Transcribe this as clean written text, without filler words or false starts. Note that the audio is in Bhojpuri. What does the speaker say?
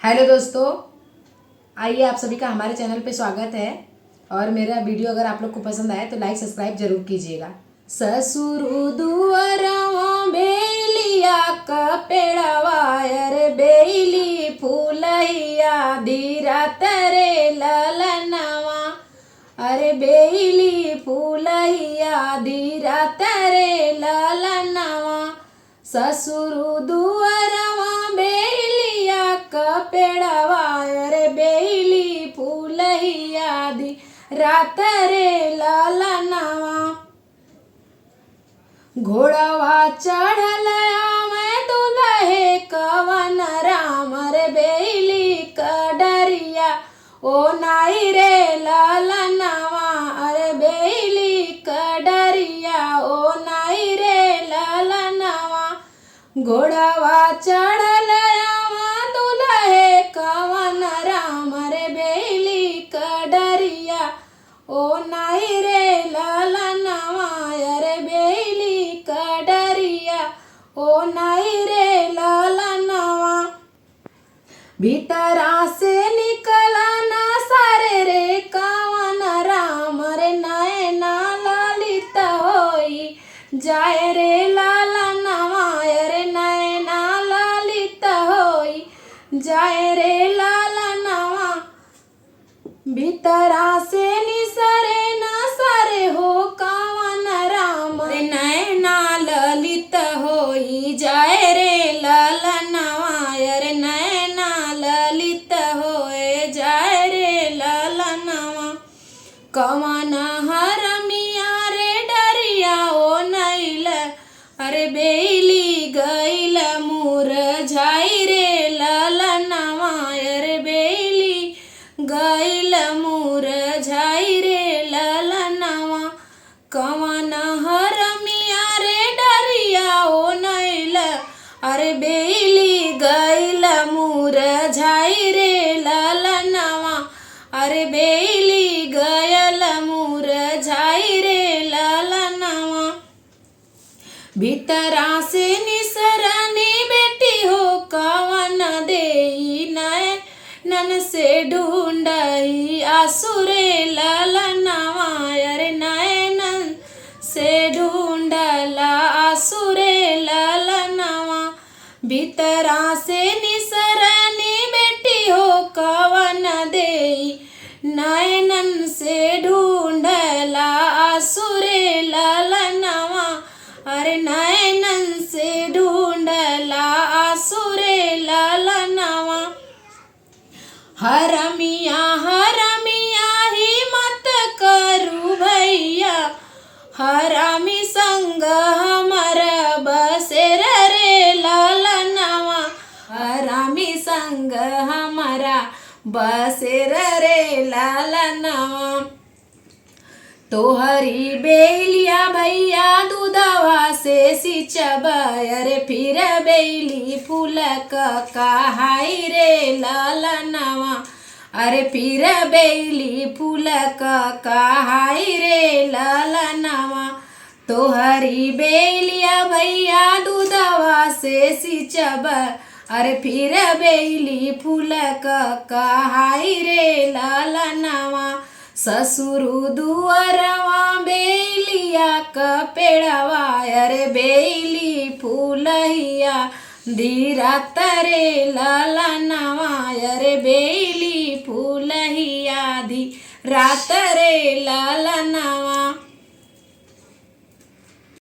हेलो दोस्तों, आइए आप सभी का हमारे चैनल पे स्वागत है। और मेरा वीडियो अगर आप लोग को पसंद आए तो लाइक सब्सक्राइब जरूर कीजिएगा। ससुरु दुअरवा बेलिया का पेड़वा अरे बेली फूलैया धीरा तरे ललनवा अरे बेली फूलैया धीरा तरे ललनवा ससुरु दुअरवा बेलिया का पेड़वा अरे बेली फूलैया धीरा तरे ललनवा घोड़वा चढ़ल मैं दुल्हे कवन राम रे बेली कडरिया ओ नाई रे ललनवा अरे बेली कडरिया ओ नाई रे ललनवा घोड़वा चढ़ल दुल्हे कवन राम रे बेली कडरिया ओ नाई रे ललनवा अरे बेली कडरिया ओ नाई रे ललनवा भीतरा से निकला ना सारे रे कवन राम रे नयना ललित होई जाए रे ललनवा अरे नयना ललित होई जाए रे ललनवा भीतरा से निसरे ना सारे हो कवन राम रे नयना ललित होई जाए रे ललनवा अरे नयना ललित होए जाए रे ललनवा कवन हरमिया रे डरिया ओ नैल अरे बेली गैल मुरझाई रे ललनवा अरे बेली गैल मुरझाई रे ललनवा कवन हरमिया रे डरिया ओ नैल अरे बेली गैल मुरझाई रे ललनवा अरे बेली गयल मुरझाई रे ललनवा भीतरा से निसरनी बेटी हो कवन देई नयन से ढूंढई आसुरे ललनवा अरे नयन से ढूंढला आसुरे ललनवा भीतरा से निसरनी बेटी हो कवन देई नयनन से ढूंढला आसुरे ललनवा अरे नयनन से ढूंढला आसुरे ललनवा हरमिया ही मत करू भैया हरामी संग हमर बसेर रे ललनवा हरामी संग हमारा बसेर रे ललनवा तोहरी बेलिया भैया दूधवा से सिंचब अरे फिर बेली फूल कहाई रे ललनवा अरे फिर बेली फूल कहाई रे ललनवा तोहरी बेलिया भैया दूधवा से सिंचब अरे फिर बेली फूल कहाई रे ललनवा ससुरु दुअरवा बेलिया का पेड़वा अरे बेली फूलैया धीरा तरे ललनवा अरे बेली फूलैया धीरा तरे ललनवा